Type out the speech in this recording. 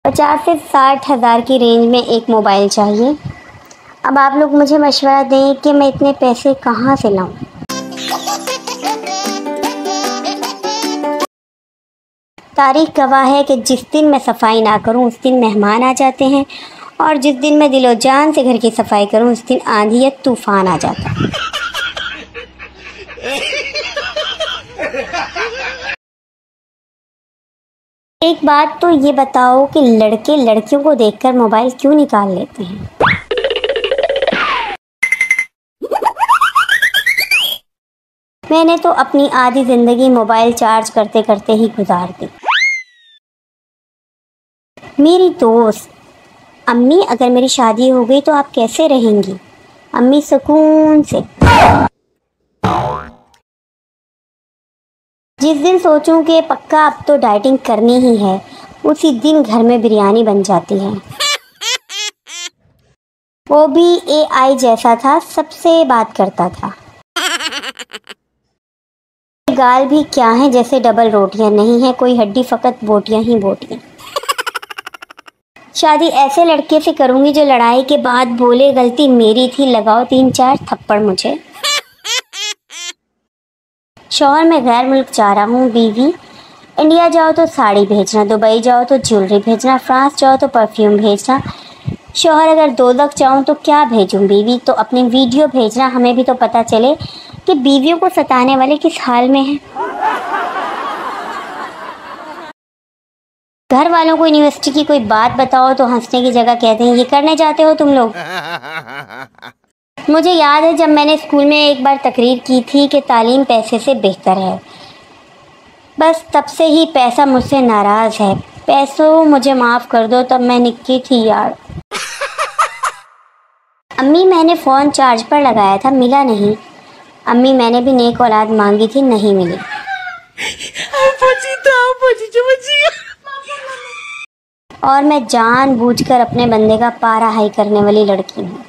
50 से 60 हज़ार की रेंज में एक मोबाइल चाहिए। अब आप लोग मुझे मशवरा दें कि मैं इतने पैसे कहाँ से लाऊं। तारीख गवाह है कि जिस दिन मैं सफाई ना करूं उस दिन मेहमान आ जाते हैं, और जिस दिन मैं दिलो जान से घर की सफाई करूं उस दिन आंधी या तूफान आ जाता है। एक बात तो ये बताओ कि लड़के लड़कियों को देखकर मोबाइल क्यों निकाल लेते हैं? मैंने तो अपनी आधी जिंदगी मोबाइल चार्ज करते करते ही गुजार दी। मेरी दोस्त, अम्मी अगर मेरी शादी हो गई तो आप कैसे रहेंगी? अम्मी सुकून से। जिस दिन सोचूं कि पक्का अब तो डाइटिंग करनी ही है, उसी दिन घर में बिरयानी बन जाती है। वो भी एआई जैसा था, सबसे बात करता था। गाल भी क्या है जैसे डबल रोटियां, नहीं है कोई हड्डी, फकत बोटियां ही बोटियां। शादी ऐसे लड़के से करूंगी जो लड़ाई के बाद बोले गलती मेरी थी, लगाओ 3-4 थप्पड़ मुझे। शौहर मैं गैर मुल्क जा रहा हूँ, बीवी इंडिया जाओ तो साड़ी भेजना, दुबई जाओ तो ज्वेलरी भेजना, फ्रांस जाओ तो परफ्यूम भेजना। शौहर अगर दोज़ख जाऊँ तो क्या भेजूँ, बीवी तो अपनी वीडियो भेजना, हमें भी तो पता चले कि बीवियों को सताने वाले किस हाल में हैं। घर वालों को यूनिवर्सिटी की कोई बात बताओ तो हंसने की जगह कहते हैं ये करने जाते हो तुम लोग। मुझे याद है जब मैंने स्कूल में एक बार तकरीर की थी कि तालीम पैसे से बेहतर है। बस तब से ही पैसा मुझसे नाराज़ है। पैसों मुझे माफ़ कर दो, तब मैं निक्की थी यार। अम्मी मैंने फ़ोन चार्ज पर लगाया था, मिला नहीं। अम्मी मैंने भी नेक औलाद मांगी थी, नहीं मिली। और मैं जानबूझकर अपने बंदे का पारा हाई करने वाली लड़की हूँ।